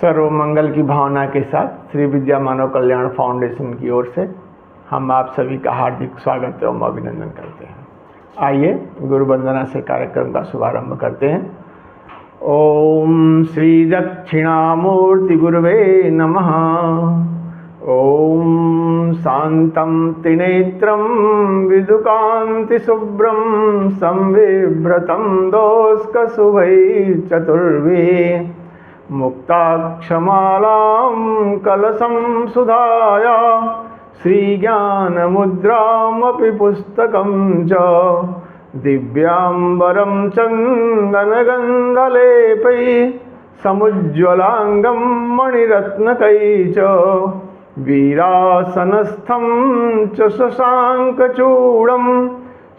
सर्व मंगल की भावना के साथ श्री विद्या मानव कल्याण फाउंडेशन की ओर से हम आप सभी का हार्दिक स्वागत एवं अभिनंदन करते हैं। आइए गुरु वंदना से कार्यक्रम का शुभारंभ करते हैं। ओम श्री दक्षिणामूर्ति गुरुवे नमः। ओम शांतं त्रिनेत्रं विदुकांति शुभ्रं संविभ्रतं दोष्कशुभैः चतुर्भिः मुक्ताक्षमालां कलशं सुधाया श्रीज्ञानमुद्रामपि पुस्तकं च दिव्याम्बरं चन्दनगन्धलेपैः समुज्ज्वलाङ्गं मणिरत्नकैः च वीरासनस्थं च शशाङ्कचूडं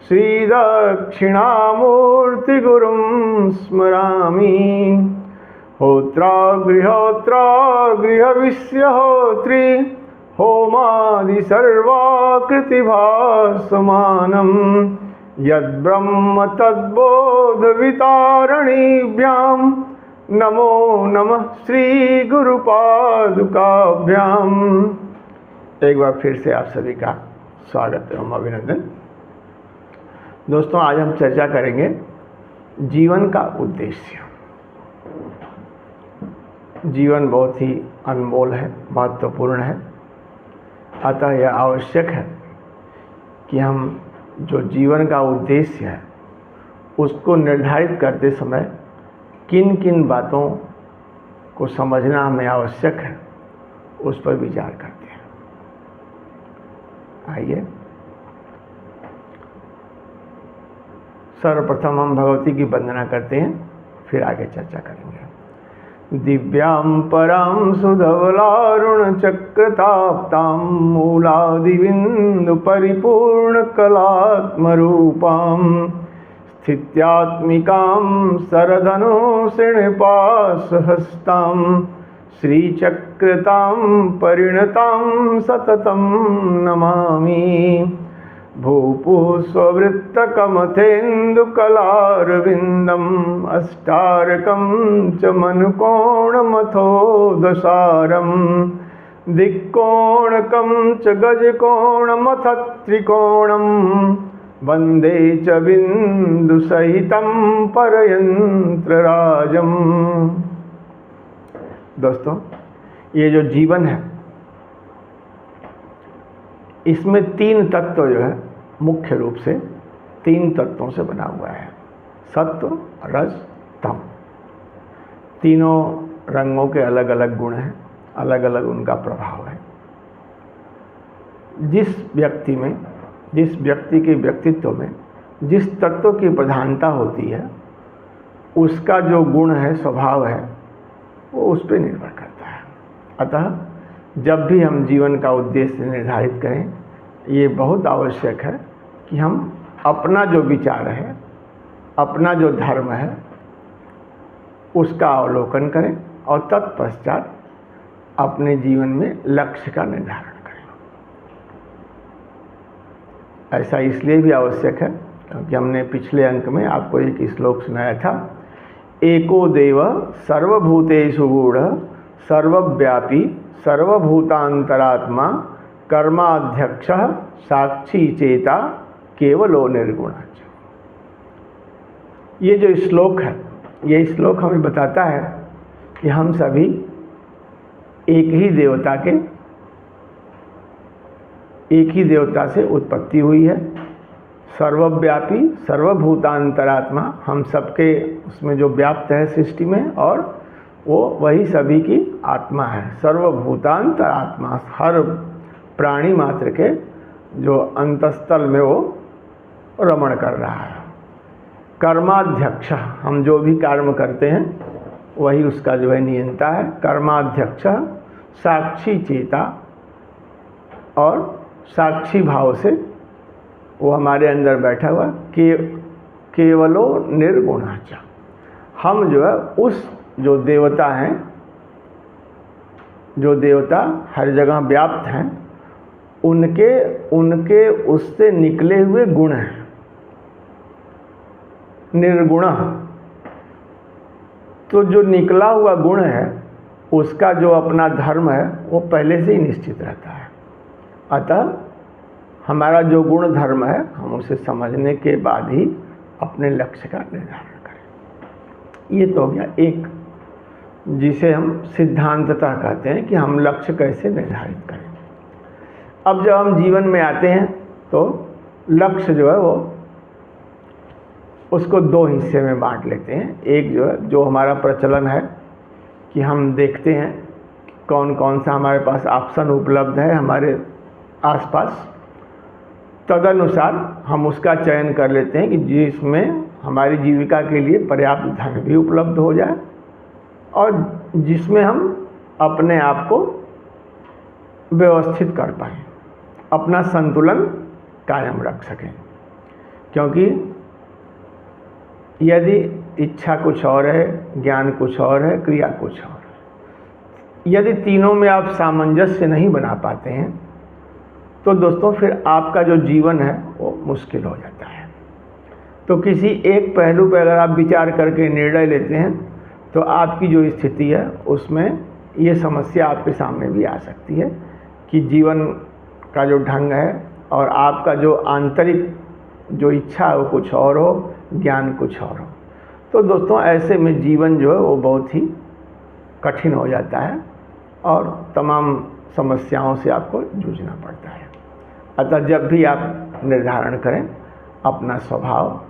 श्रीदक्षिणामूर्तिगुरुं स्मरामि। होत्रागृहोत्रा गृहविष्यहोत्री होमादि सर्वाकृतिभासमानं यद्ब्रह्म तद्बोधवितारणीभ्यां नमो नमः श्री गुरुपादुकाभ्याम। एक बार फिर से आप सभी का स्वागत एवं अभिनंदन। दोस्तों, आज हम चर्चा करेंगे जीवन का उद्देश्य। जीवन बहुत ही अनमोल है, महत्वपूर्ण है। अतः यह आवश्यक है कि हम जो जीवन का उद्देश्य है उसको निर्धारित करते समय किन किन बातों को समझना हमें आवश्यक है, उस पर विचार करते हैं। आइए सर्वप्रथम हम भगवती की वंदना करते हैं, फिर आगे चर्चा करेंगे। दिव्यां परां सुधवलारुणचक्रताप्तां मूलादिबिन्दु परिपूर्णकलात्मरूपां स्थित्यात्मिकां सरधनुषिणिपाशहस्तां श्रीचक्रतां परिणतां सततं नमामि। भूपुष्पवृत्तकमथेन्दुकलारविन्दम् अष्टारकं च मनुकोणमथो दशारं दिक्कोणकं च गजकोणमथ त्रिकोणं वन्दे च बिन्दुसहितं परयन्त्रराजम्। दोस्तों, ये जो जीवन है इसमें तीन तत्व जो है मुख्य रूप से तीन तत्वों से बना हुआ है, सत्व, रज, तम। तीनों रंगों के अलग अलग गुण हैं, अलग अलग उनका प्रभाव है। जिस व्यक्ति के व्यक्तित्व में जिस तत्व की प्रधानता होती है उसका जो गुण है, स्वभाव है, वो उस पर निर्भर करता है। अतः जब भी हम जीवन का उद्देश्य निर्धारित करें, ये बहुत आवश्यक है कि हम अपना जो विचार है, अपना जो धर्म है, उसका अवलोकन करें और तत्पश्चात अपने जीवन में लक्ष्य का निर्धारण करें। ऐसा इसलिए भी आवश्यक है क्योंकि हमने पिछले अंक में आपको एक श्लोक सुनाया था, एको देव सर्वभूतेषु गूढ़ सर्वव्यापी सर्वभूतांतरात्मा कर्माध्यक्ष साक्षी चेता केवलो निर्गुण। ये जो श्लोक है, ये श्लोक हमें बताता है कि हम सभी एक ही देवता से उत्पत्ति हुई है। सर्वव्यापी सर्वभूतांतरात्मा, हम सबके उसमें जो व्याप्त है सृष्टि में, और वो वही सभी की आत्मा है। सर्वभूतांतर आत्मा, हर प्राणी मात्र के जो अंतस्थल में वो रमण कर रहा है। कर्माध्यक्ष, हम जो भी कर्म करते हैं वही उसका जो है नियंता है। कर्माध्यक्ष साक्षी चेता, और साक्षी भाव से वो हमारे अंदर बैठा हुआ केवलो निर्गुणाच। हम जो है उस जो देवता हैं, जो देवता हर जगह व्याप्त हैं, उनके उससे निकले हुए गुण हैं, निर्गुण। तो जो निकला हुआ गुण है उसका जो अपना धर्म है वो पहले से ही निश्चित रहता है। अतः हमारा जो गुण धर्म है हम उसे समझने के बाद ही अपने लक्ष्य का निर्धारण करें। ये तो हो गया एक, जिसे हम सिद्धांततः कहते हैं कि हम लक्ष्य कैसे निर्धारित करें। अब जब हम जीवन में आते हैं तो लक्ष्य जो है वो उसको दो हिस्से में बांट लेते हैं। एक जो है, जो हमारा प्रचलन है कि हम देखते हैं कौन कौन सा हमारे पास ऑप्शन उपलब्ध है हमारे आसपास, तदनुसार हम उसका चयन कर लेते हैं कि जिसमें हमारी जीविका के लिए पर्याप्त धन भी उपलब्ध हो जाए और जिसमें हम अपने आप को व्यवस्थित कर पाएँ, अपना संतुलन कायम रख सकें। क्योंकि यदि इच्छा कुछ और है, ज्ञान कुछ और है, क्रिया कुछ और है, यदि तीनों में आप सामंजस्य नहीं बना पाते हैं तो दोस्तों फिर आपका जो जीवन है वो मुश्किल हो जाता है। तो किसी एक पहलू पर अगर आप विचार करके निर्णय लेते हैं तो आपकी जो स्थिति है उसमें ये समस्या आपके सामने भी आ सकती है कि जीवन का जो ढंग है और आपका जो आंतरिक जो इच्छा है वो कुछ और हो, ज्ञान कुछ और हो। तो दोस्तों ऐसे में जीवन जो है वो बहुत ही कठिन हो जाता है और तमाम समस्याओं से आपको जूझना पड़ता है। अतः जब भी आप निर्धारण करें अपना स्वभाव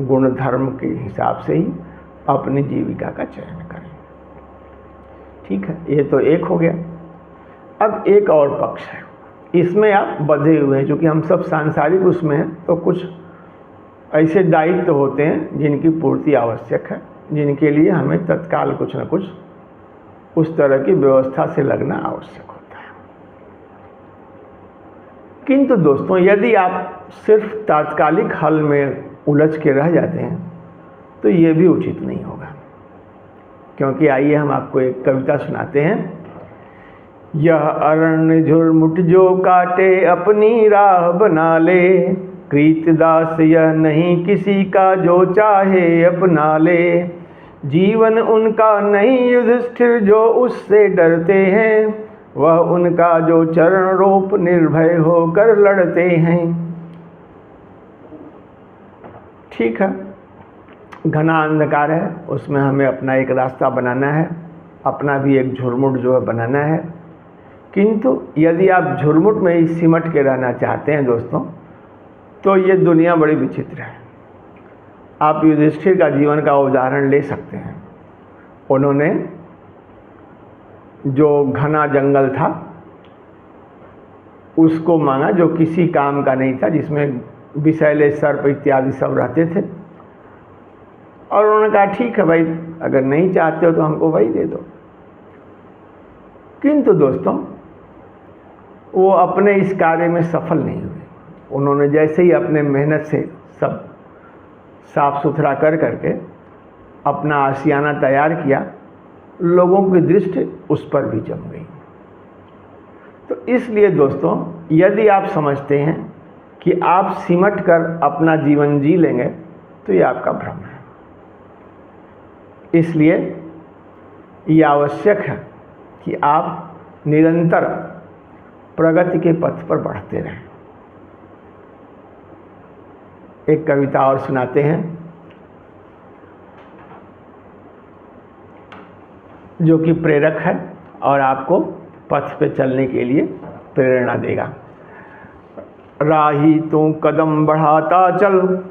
गुण धर्म के हिसाब से ही अपनी जीविका का चयन करें। ठीक है, ये तो एक हो गया। अब एक और पक्ष है, इसमें आप बंधे हुए हैं। चूँकि हम सब सांसारिक उसमें हैं तो कुछ ऐसे दायित्व होते हैं जिनकी पूर्ति आवश्यक है, जिनके लिए हमें तत्काल कुछ न कुछ उस तरह की व्यवस्था से लगना आवश्यक होता है। किंतु दोस्तों यदि आप सिर्फ तात्कालिक हल में उलझ के रह जाते हैं तो ये भी उचित नहीं होगा। क्योंकि आइए हम आपको एक कविता सुनाते हैं। यह अरण्य झुरमुट जो काटे अपनी राह बना ले, कृतदास यह नहीं किसी का जो चाहे अपना ले। जीवन उनका नहीं युधिष्ठिर जो उससे डरते हैं, वह उनका जो चरण रोप निर्भय होकर लड़ते हैं। ठीक है, घना अंधकार है, उसमें हमें अपना एक रास्ता बनाना है, अपना भी एक झुरमुट जो है बनाना है। किंतु यदि आप झुरमुट में ही सिमट के रहना चाहते हैं दोस्तों तो ये दुनिया बड़ी विचित्र है। आप युधिष्ठिर का जीवन का उदाहरण ले सकते हैं। उन्होंने जो घना जंगल था उसको मांगा जो किसी काम का नहीं था, जिसमें विषैले सर्प इत्यादि सब रहते थे, और उन्होंने कहा ठीक है भाई, अगर नहीं चाहते हो तो हमको वही दे दो। किंतु दोस्तों वो अपने इस कार्य में सफल नहीं हुए। उन्होंने जैसे ही अपने मेहनत से सब साफ सुथरा कर करके अपना आशियाना तैयार किया, लोगों की दृष्टि उस पर भी जम गई। तो इसलिए दोस्तों यदि आप समझते हैं कि आप सिमट कर अपना जीवन जी लेंगे तो ये आपका भ्रम है। इसलिए ये आवश्यक है कि आप निरंतर प्रगति के पथ पर बढ़ते रहें। एक कविता और सुनाते हैं जो कि प्रेरक है और आपको पथ पे चलने के लिए प्रेरणा देगा। राही तू कदम बढ़ाता चल,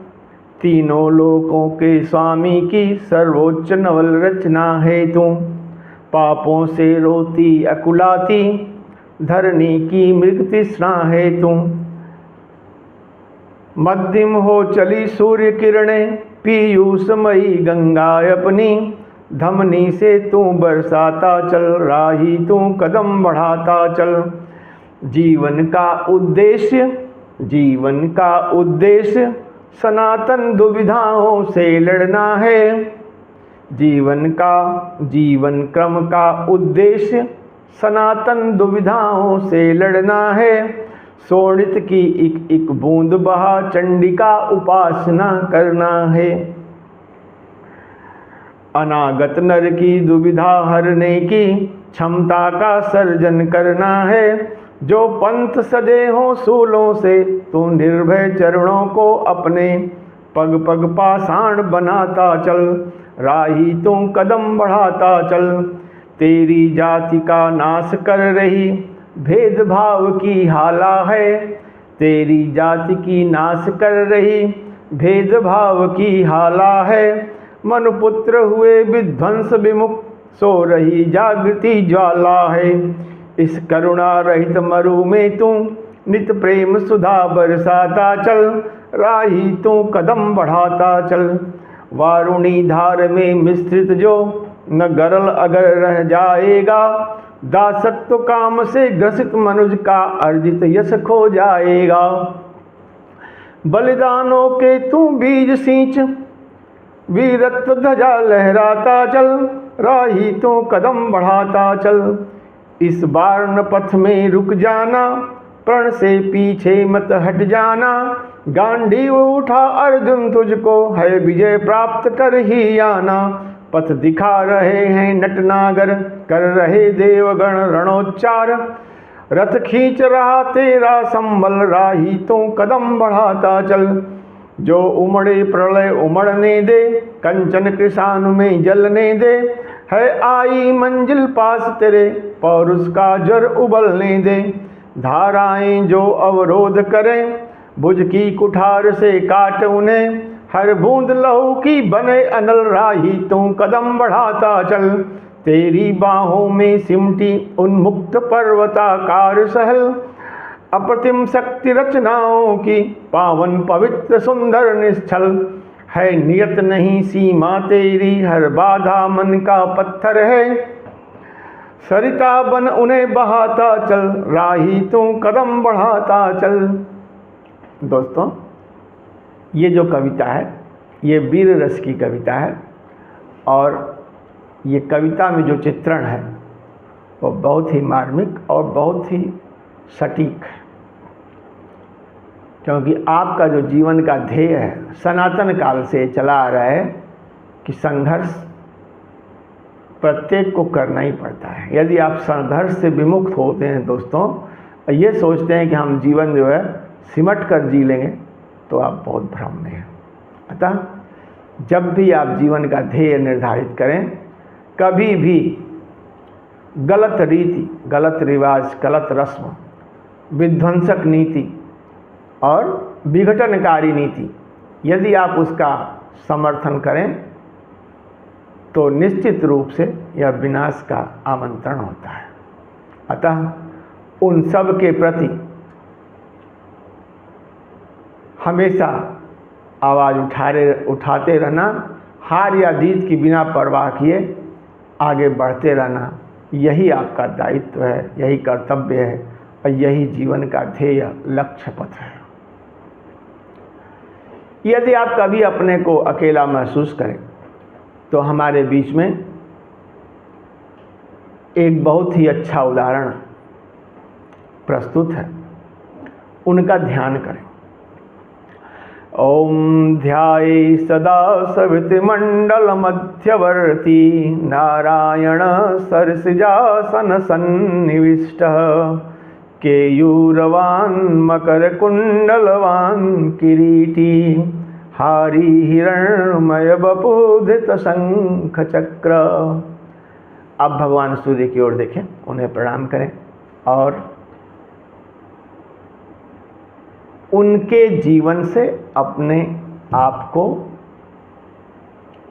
तीनों लोकों के स्वामी की सर्वोच्च नवल रचना है तू। पापों से रोती अकुलाती धरनी की मृग तृष्णा है तू। मध्यम हो चली सूर्य किरणें पीयूषमयी गंगा अपनी। धमनी से तू बरसाता चल, राही तू कदम बढ़ाता चल। जीवन का उद्देश्य सनातन दुविधाओं से लड़ना है। जीवन क्रम का उद्देश्य सनातन दुविधाओं से लड़ना है। सोणित की एक बूंद बहा चंडिका उपासना करना है। अनागत नर की दुविधा हरने की क्षमता का सर्जन करना है। जो पंथ सजे हो सूलों से, तू निर्भय चरणों को अपने पग पग पाषाण बनाता चल। राही तू कदम बढ़ाता चल। तेरी जाति का नाश कर रही भेदभाव की हाला है। तेरी जाति की नाश कर रही भेदभाव की हाला है। मनुपुत्र हुए विध्वंस विमुख, सो रही जागृति ज्वाला है। इस करुणा रहित मरु में तू नित प्रेम सुधा बरसाता चल। राही तू कदम बढ़ाता चल। वारुणी धार में मिश्रित जो न गरल अगर रह जाएगा, दासत्व काम से ग्रसित मनुज का अर्जित यश खो जाएगा। बलिदानों के तू बीज सींच, वीरत्व ध्वजा लहराता चल। राही तू कदम बढ़ाता चल। इस बार न पथ में रुक जाना, प्रण से पीछे मत हट जाना। गांडीव उठा अर्जुन तुझको, है विजय प्राप्त कर ही आना। पथ दिखा रहे हैं नटनागर, कर रहे देवगण रणोच्चार। रथ खींच रहा तेरा संबल, राही तू कदम बढ़ाता चल। जो उमड़े प्रलय उमड़ने दे, कंचन कृषाण में जलने दे। है आई मंजिल पास तेरे, पौरुष का ज्वर उबलने दे। धाराएं जो अवरोध करें, भुज की कुठार से काट उन्हें। हर बूंद लहू की बने अनल, राही तू कदम बढ़ाता चल। तेरी बाहों में सिमटी उन्मुक्त पर्वताकार सहल। अप्रतिम शक्ति रचनाओं की, पावन पवित्र सुंदर निश्चल। है नियत नहीं सीमा तेरी, हर बाधा मन का पत्थर है। सरिता बन उन्हें बहाता चल, राही तू कदम बढ़ाता चल। दोस्तों, ये जो कविता है ये वीर रस की कविता है, और ये कविता में जो चित्रण है वो बहुत ही मार्मिक और बहुत ही सटीक है। क्योंकि आपका जो जीवन का ध्येय है, सनातन काल से चला आ रहा है कि संघर्ष प्रत्येक को करना ही पड़ता है। यदि आप संघर्ष से विमुक्त होते हैं दोस्तों, ये सोचते हैं कि हम जीवन जो है सिमट कर जी लेंगे, तो आप बहुत भ्रम में हैं। अतः जब भी आप जीवन का ध्येय निर्धारित करें, कभी भी गलत रीति, गलत रिवाज, गलत रस्म, विध्वंसक नीति और विघटनकारी नीति, यदि आप उसका समर्थन करें तो निश्चित रूप से यह विनाश का आमंत्रण होता है। अतः उन सब के प्रति हमेशा आवाज़ उठाते रहना, हार या जीत की बिना परवाह किए आगे बढ़ते रहना, यही आपका दायित्व है, यही कर्तव्य है और यही जीवन का ध्येय लक्ष्य पथ है। यदि आप कभी अपने को अकेला महसूस करें तो हमारे बीच में एक बहुत ही अच्छा उदाहरण प्रस्तुत है, उनका ध्यान करें। ओम ध्याये सदा सवितुर्मंडल मध्यवर्ती, नारायण सरसिजासन सन्निविष्टः। केयूरवान् मकरकुण्डलवान् किरीटी, हारी हिरण्मय बपुधृत शंख चक्र। अब भगवान सूर्य की ओर देखें, उन्हें प्रणाम करें और उनके जीवन से अपने आप को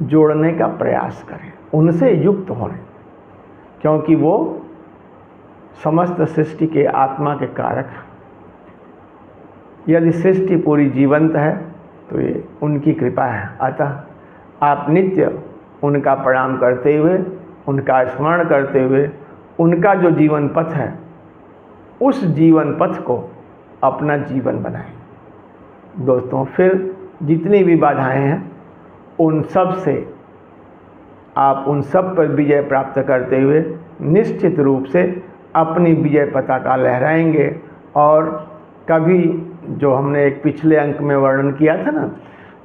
जोड़ने का प्रयास करें, उनसे युक्त होने, क्योंकि वो समस्त सृष्टि के आत्मा के कारक हैं। यदि सृष्टि पूरी जीवंत है तो ये उनकी कृपा है। अतः आप नित्य उनका प्रणाम करते हुए, उनका स्मरण करते हुए, उनका जो जीवन पथ है उस जीवन पथ को अपना जीवन बनाएं। दोस्तों, फिर जितनी भी बाधाएं हैं उन सब से आप उन सब पर विजय प्राप्त करते हुए निश्चित रूप से अपनी विजय पताका लहराएंगे। और कभी जो हमने एक पिछले अंक में वर्णन किया था ना,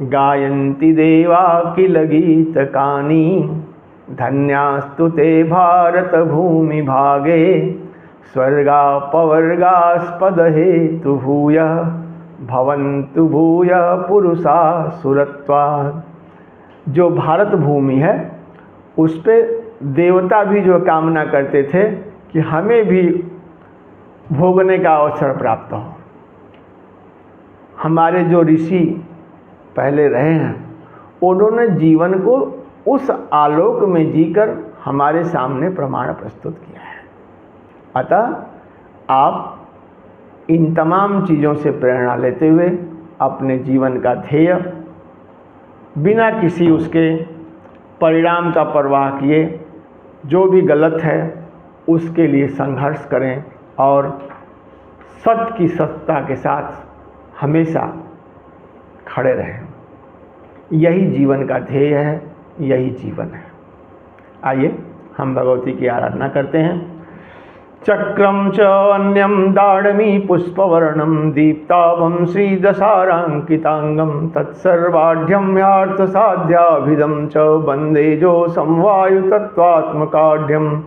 गायन्ति देवा किल गीत कानी, धन्यास्तु ते भारत भूमि भागे स्वर्गापवर्गास्पद हेतु भूयः भवन्तु भूयः पुरुषा सुरत्वात्। जो भारत भूमि है उस पे देवता भी जो कामना करते थे कि हमें भी भोगने का अवसर प्राप्त हो। हमारे जो ऋषि पहले रहे हैं उन्होंने जीवन को उस आलोक में जीकर हमारे सामने प्रमाण प्रस्तुत किया है। अतः आप इन तमाम चीज़ों से प्रेरणा लेते हुए अपने जीवन का ध्येय बिना किसी उसके परिणाम का परवाह किए जो भी गलत है उसके लिए संघर्ष करें और सत्य की सत्ता के साथ हमेशा खड़े रहें। यही जीवन का ध्येय है, यही जीवन है। आइए हम भगवती की आराधना करते हैं। चक्रम च अन्यम दाड़मी पुष्पवर्णम दीप्ताभं श्रीदशारांकितांगम तत्सर्वाढ्यम यार्थ साध्याभिदं च वंदे जो समवायु तत्वात्मकाढ्यम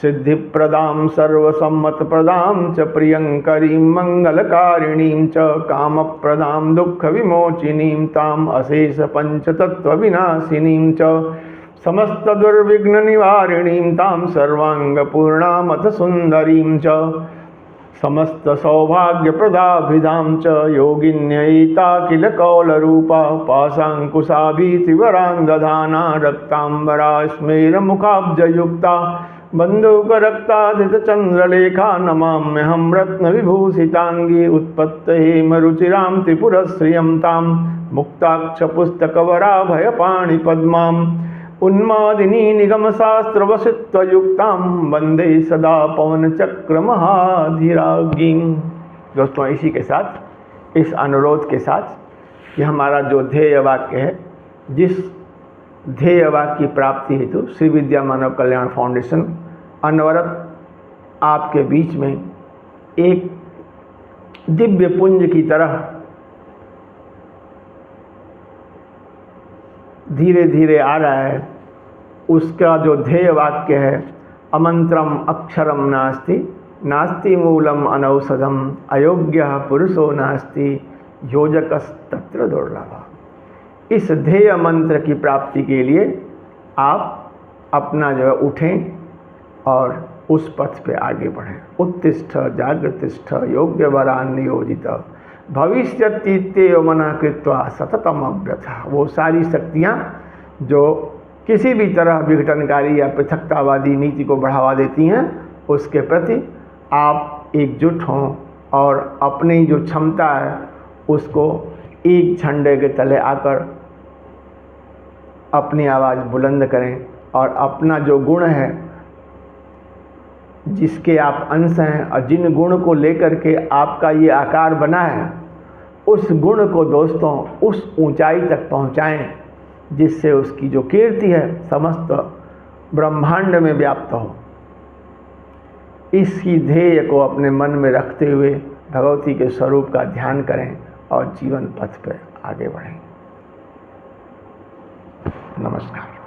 सिद्धिप्रदां सर्वसम्मतप्रदां च प्रियंकरीं मंगलकारिणीं च कामप्रदां दुःखविमोचिनीं ताम् अशेष पंचतत्त्वविनाशिनीं च समस्त दुर्विघ्न निवारिणीं तां सर्वांगपूर्णामथ सुंदरीं च समस्त सौभाग्यप्रदाभिधां च योगिन्ययिता किल कौलरूपा पाशांकुशाभीतिवरां दधाना रक्तांबरा स्मेरमुखाब्जयुक्ता बंधुकरक्तादितचंद्रलेखा नमाम्यहं रत्नविभूषितांगी उत्पत्तये मरुचिरां त्रिपुरश्रियं तां मुक्ताक्षपुस्तकवराभयपाणिपद्माम् उन्मादिनी निगमशास्त्रवसित्वयुक्तां वंदे सदा पवनचक्रमहाधिराज्ञीं। दोस्तों, इसी के साथ, इस अनुरोध के साथ कि हमारा जो ध्येय वाक्य है, जिस ध्येय वाक्य की प्राप्ति हेतु श्री विद्या मानव कल्याण फाउंडेशन अनवरत आपके बीच में एक दिव्य पुंज की तरह धीरे धीरे आ रहा है, उसका जो ध्येय वाक्य है अमंत्रम अक्षरम नास्ति नास्ति मूलम अनौषधम अयोग्यः पुरुषो नास्ति योजकस्तत्र दुर्लभः। इस ध्येय मंत्र की प्राप्ति के लिए आप अपना जो है उठें और उस पथ पे आगे बढ़ें। उत्तिष्ठ जागृतिष्ठ योग्य वरान नियोजित भविष्यतीत्येव मना कृत्वा सततम अभ्यथा। वो सारी शक्तियाँ जो किसी भी तरह विघटनकारी या पृथकतावादी नीति को बढ़ावा देती हैं, उसके प्रति आप एकजुट हों और अपनी जो क्षमता है उसको एक झंडे के तले आकर अपनी आवाज़ बुलंद करें और अपना जो गुण है, जिसके आप अंश हैं और जिन गुण को लेकर के आपका ये आकार बना है, उस गुण को दोस्तों उस ऊंचाई तक पहुंचाएं जिससे उसकी जो कीर्ति है समस्त ब्रह्मांड में व्याप्त हो। इसी ध्येय को अपने मन में रखते हुए भगवती के स्वरूप का ध्यान करें और जीवन पथ पर आगे बढ़ें। नमस्कार।